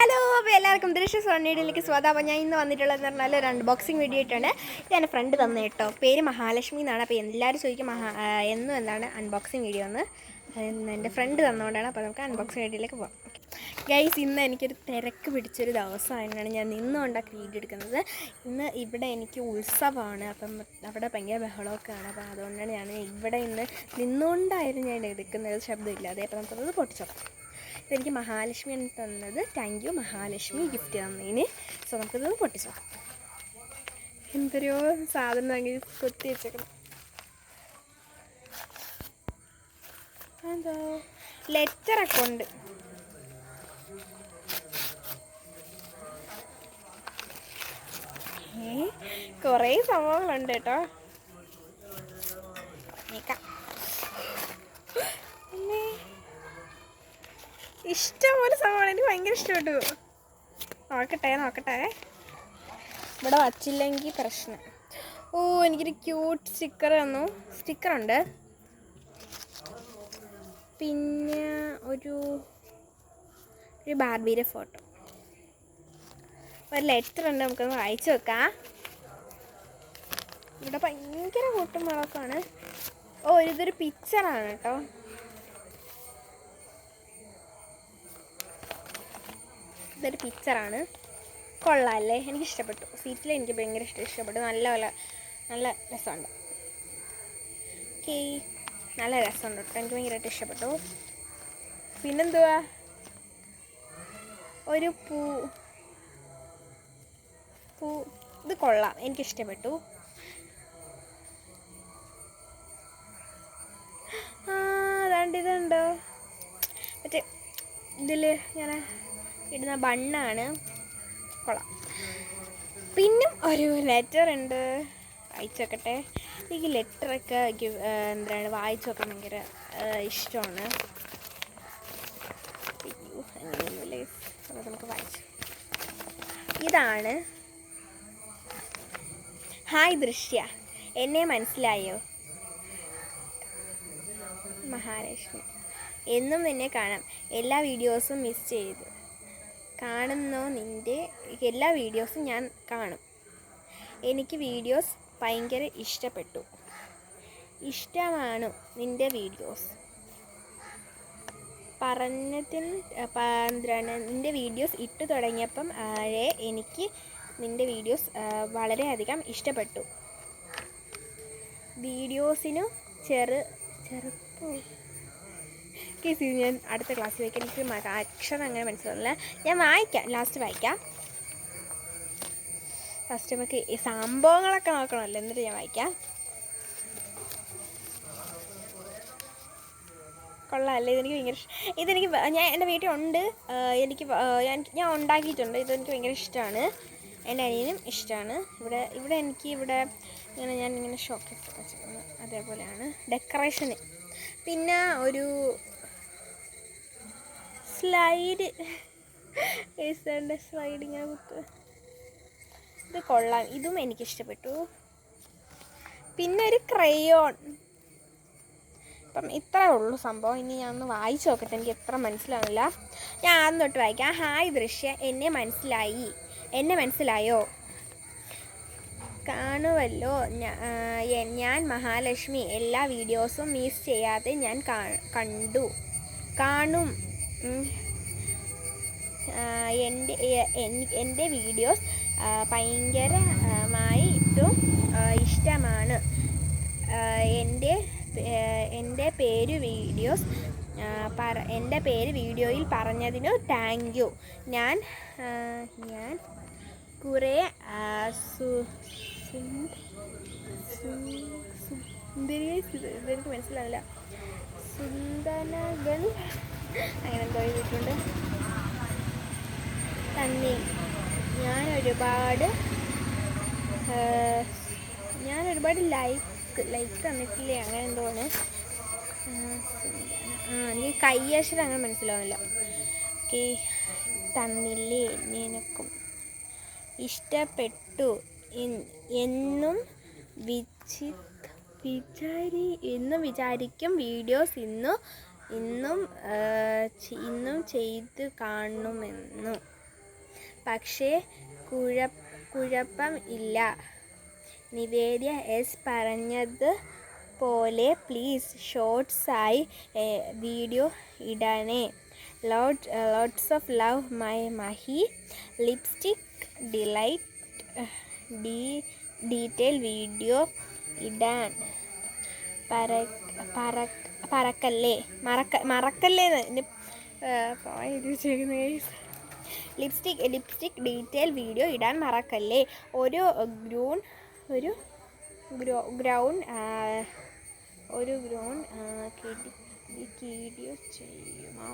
Hello, അപ്പോൾ എല്ലാവർക്കും ദൃശ്യ സോണിയിലേക്ക് സ്വാഗതം. അപ്പോൾ ഞാൻ ഇന്ന് വന്നിട്ടുള്ളതെന്ന് പറഞ്ഞാൽ ഒരു അൺബോക്സിങ് വീഡിയോ ആയിട്ടാണ്. ഇത് എൻ്റെ ഫ്രണ്ട് തന്നെ കേട്ടോ. പേര് മഹാലക്ഷ്മി എന്നാണ്. അപ്പോൾ എല്ലാവരും ചോദിക്കും എന്നും എന്താണ് അൺബോക്സിങ് വീഡിയോ എന്ന്. എൻ്റെ ഫ്രണ്ട് തന്നുകൊണ്ടാണ്. അപ്പോൾ നമുക്ക് അൺബോക്സിങ് വീഡിയോയിലേക്ക് പോകാം. ഗൈസ്, ഇന്ന് എനിക്കൊരു തിരക്ക് പിടിച്ചൊരു ദിവസമായതുകൊണ്ടാണ് ഞാൻ നിന്നുകൊണ്ടാക്കി വീഡിയോ എടുക്കുന്നത്. ഇന്ന് ഇവിടെ എനിക്ക് ഉത്സവമാണ്. അപ്പം അവിടെ ഭയങ്കര ബഹളമൊക്കെയാണ്. അപ്പോൾ അതുകൊണ്ടാണ് ഞാൻ ഇവിടെ ഇന്ന് നിന്നുകൊണ്ടായിരുന്നു ഞാൻ എടുക്കുന്നത്, ശബ്ദമില്ലാതെ. അപ്പോൾ നമുക്കത് പൊട്ടിച്ചോക്കാം. ഇതെനിക്ക് മഹാലക്ഷ്മി എന്ന് തന്നത്. താങ്ക് യു മഹാലക്ഷ്മി, ഗിഫ്റ്റ് തന്നതിന്. സോ നമുക്കിത് പൊട്ടിച്ചു നോക്കാം. എന്തൊരു സാധനം വാങ്ങി കൊത്തി വെച്ചേക്കണം. എന്തോ ലെറ്ററൊക്കെ ഉണ്ട്. കുറേ സംഭവങ്ങളുണ്ട് കേട്ടോ. ഇഷ്ടംപോലെ സംഭവമാണ്. എനിക്ക് ഭയങ്കര ഇഷ്ടപ്പെട്ടു. നോക്കട്ടെ. ഇവിടെ വച്ചില്ലെങ്കിൽ പ്രശ്നം. ഓ, എനിക്കൊരു ക്യൂട്ട് സ്റ്റിക്കറുണ്ട്. പിന്നെ ഒരു ബാർബിയുടെ ഫോട്ടോ, ഒരു ലെറ്റർ ഉണ്ട്. നമുക്കൊന്ന് വായിച്ചു വെക്കാം. ഇവിടെ ഭയങ്കര കൂട്ടും മുളക്കാണ്. ഓ, ഇതൊരു പിക്ചറാണ് കേട്ടോ. ഇതൊരു പിക്ചറാണ്. കൊള്ളാമല്ലേ? എനിക്കിഷ്ടപ്പെട്ടു. സീറ്റിൽ എനിക്ക് ഭയങ്കര ഇഷ്ടപ്പെട്ടു. നല്ല രസമുണ്ട്. ഓക്കേ, നല്ല രസമുണ്ട് കേട്ടോ. എനിക്ക് ഭയങ്കരമായിട്ട് ഇഷ്ടപ്പെട്ടു. പിന്നെന്തുവാ, ഒരു പൂ. ഇത് കൊള്ളാം, എനിക്കിഷ്ടപ്പെട്ടു. ഇതുണ്ടോ മറ്റേ ഇതിൽ ഇങ്ങനെ ഇടുന്ന ബണ്ണാണ്. കൊള്ളാം. പിന്നും ഒരു ലെറ്റർ ഉണ്ട്. വായിച്ചു നോക്കട്ടെ. എനിക്ക് ലെറ്ററൊക്കെ എന്താണ് വായിച്ചു നോക്കാൻ ഭയങ്കര ഇഷ്ടമാണ്. അങ്ങനെയൊന്നുമില്ല, നമുക്ക് വായിച്ചു. ഇതാണ്. ഹായ് ദൃശ്യ, എന്നെ മനസ്സിലായോ? മഹാലക്ഷ്മി, എന്നും നിന്നെ കാണാം. എല്ലാ വീഡിയോസും മിസ് ചെയ്തു കാണുന്നോ? നിൻ്റെ എല്ലാ വീഡിയോസും ഞാൻ കാണും. എനിക്ക് വീഡിയോസ് ഭയങ്കര ഇഷ്ടമാണ് നിൻ്റെ വീഡിയോസ്. നിൻ്റെ വീഡിയോസ് ഇട്ടു തുടങ്ങിയപ്പം എനിക്ക് നിൻ്റെ വീഡിയോസ് വളരെയധികം ഇഷ്ടപ്പെട്ടു. വീഡിയോസിനു ചെറുപ്പോ കേസ് ഞാൻ അടുത്ത ക്ലാസ്സിൽ വയ്ക്കാം. എനിക്ക് അക്ഷരം അങ്ങനെ മനസ്സിലാവില്ല. ഞാൻ വായിക്കാം, ലാസ്റ്റ് വായിക്കാം. ഫസ്റ്റ് നമുക്ക് ഈ സംഭവങ്ങളൊക്കെ നോക്കണമല്ലോ, എന്നിട്ട് ഞാൻ വായിക്കാം. കൊള്ളാമല്ലേ? ഇതെനിക്ക് ഭയങ്കര ഇതെനിക്ക് ഞാൻ എൻ്റെ വീട്ടിൽ ഉണ്ട്. ഞാൻ ഉണ്ടാക്കിയിട്ടുണ്ട്. ഇതെനിക്ക് ഭയങ്കര ഇഷ്ടമാണ്. എൻ്റെ അനിയനും ഇഷ്ടമാണ്. ഇവിടെ ഞാനിങ്ങനെ ഷോക്കേസ് വെച്ചിരുന്നു. അതേപോലെയാണ് ഡെക്കറേഷന്. പിന്നെ ഒരു സ്ലൈഡ് ഇങ്ങനെ കുത്ത്. ഇത് കൊള്ളാം, ഇതും എനിക്കിഷ്ടപ്പെട്ടു. പിന്നെ ഒരു ക്രയോൺ. അപ്പം ഇത്രേ ഉള്ളൂ സംഭവം. ഇനി ഞാൻ ഒന്ന് വായിച്ചു നോക്കട്ടെ, എനിക്ക് എത്ര മനസ്സിലാവില്ല. ഞാൻ ആദ്യം തൊട്ട് വായിക്കാം. ഹായ് ദൃശ്യ, എന്നെ മനസ്സിലായോ? കാണുമല്ലോ, ഞാൻ മഹാലക്ഷ്മി. എല്ലാ വീഡിയോസും മിസ് ചെയ്യാതെ ഞാൻ കാണും. എൻ്റെ വീഡിയോസ് ഭയങ്കരമായിട്ടും ഇഷ്ടമാണ്. എൻ്റെ പേര് വീഡിയോയിൽ പറഞ്ഞതിനു താങ്ക് യു. ഞാൻ കുറേ ഇതെനിക്ക് മനസ്സിലാവില്ല. സുന്ദനകൾ അങ്ങനെ എന്തോ എഴുതിയിട്ടുണ്ട്. നന്ദി. ഞാൻ ഒരുപാട് ലൈക്ക് തന്നിട്ടില്ലേ, അങ്ങനെ എന്തോ ആണ്. എനിക്ക് കയ്യക്ഷരം അങ്ങനെ മനസ്സിലാവില്ല. ഓക്കെ. തന്നില്ലേ, നിനക്കും ഇഷ്ടപ്പെട്ടു എന്നും വിചാരിക്കും. വീഡിയോസ് ഇന്നും ചെയ്ത് കാണുമെന്നു. പക്ഷേ കുഴപ്പം ഇല്ല. നിവേദ്യ എസ് പറഞ്ഞത് പോലെ പ്ലീസ് ഷോർട്സായി വീഡിയോ ഇടണേ. Lots of love my Mahi. Lipstick delight detail video ഇടാൻ മറക്കല്ലേ ലിപ്സ്റ്റിക് ഡീറ്റെയിൽ വീഡിയോ ഇടാൻ മറക്കല്ലേ. ഒരു ഗ്രൗണ്ട് വീഡിയോ ചെയ്യുമോ?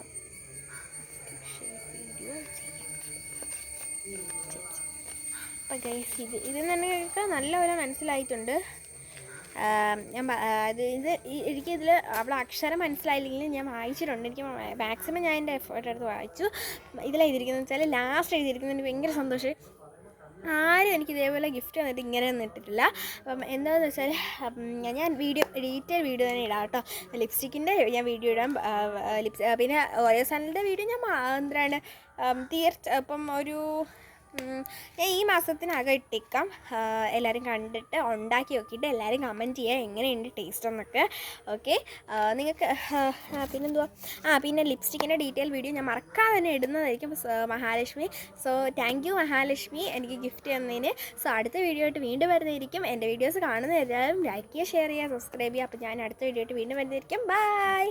അപ്പം ഗൈസ് ഇത് നിങ്ങൾക്ക് നല്ലപോലെ മനസ്സിലായിട്ടുണ്ട്. എനിക്കിതിൽ അവളെ അക്ഷരം മനസ്സിലായില്ലെങ്കിലും ഞാൻ വായിച്ചിട്ടുണ്ട്. എനിക്ക് മാക്സിമം ഞാൻ എൻ്റെ എഫേർട്ട് എടുത്ത് വായിച്ചു. ഇതിലെഴുതിയിരിക്കുന്നത് വെച്ചാൽ ലാസ്റ്റ് എഴുതിയിരിക്കുന്നതിന് ഭയങ്കര സന്തോഷം. ആരും എനിക്ക് ഇതേപോലെ ഗിഫ്റ്റ് തന്നിട്ട് ഇങ്ങനെയൊന്നും ഇട്ടിട്ടില്ല. അപ്പം എന്താണെന്ന് വെച്ചാൽ ഞാൻ ഡീറ്റെയിൽ വീഡിയോ തന്നെ ഇടാം കേട്ടോ. ലിപ്സ്റ്റിക്കിൻ്റെ ഞാൻ വീഡിയോ ഇടാം. പിന്നെ ഓരോ സാധനങ്ങളുടെ വീഡിയോ ഞാൻ എന്താണ് ഇപ്പം ഞാൻ ഈ മാസത്തിനകം ഇട്ടേക്കാം. എല്ലാവരും കണ്ടിട്ട് ഉണ്ടാക്കി നോക്കിയിട്ട് എല്ലാവരും കമൻറ്റ് ചെയ്യുക എങ്ങനെയുണ്ട് ടേസ്റ്റ് എന്നൊക്കെ. ഓക്കെ, നിങ്ങൾക്ക് പിന്നെന്തുവാ പിന്നെ ലിപ്സ്റ്റിക്കിൻ്റെ ഡീറ്റെയിൽ വീഡിയോ ഞാൻ മറക്കാതെ തന്നെ ഇടുന്നതായിരിക്കും Mahalakshmi. So thank you Mahalakshmi എനിക്ക് ഗിഫ്റ്റ് തന്നതിന്. സോ അടുത്ത വീഡിയോ ആയിട്ട് വീണ്ടും വരുന്നതായിരിക്കും. എൻ്റെ വീഡിയോസ് കാണുന്ന എല്ലാവരും ലൈക്ക് ചെയ്യുക, ഷെയർ ചെയ്യുക, സബ്സ്ക്രൈബ് ചെയ്യുക. അപ്പോൾ ഞാൻ അടുത്ത വീഡിയോ ആയിട്ട് വീണ്ടും വരുന്നതായിരിക്കും. ബൈ.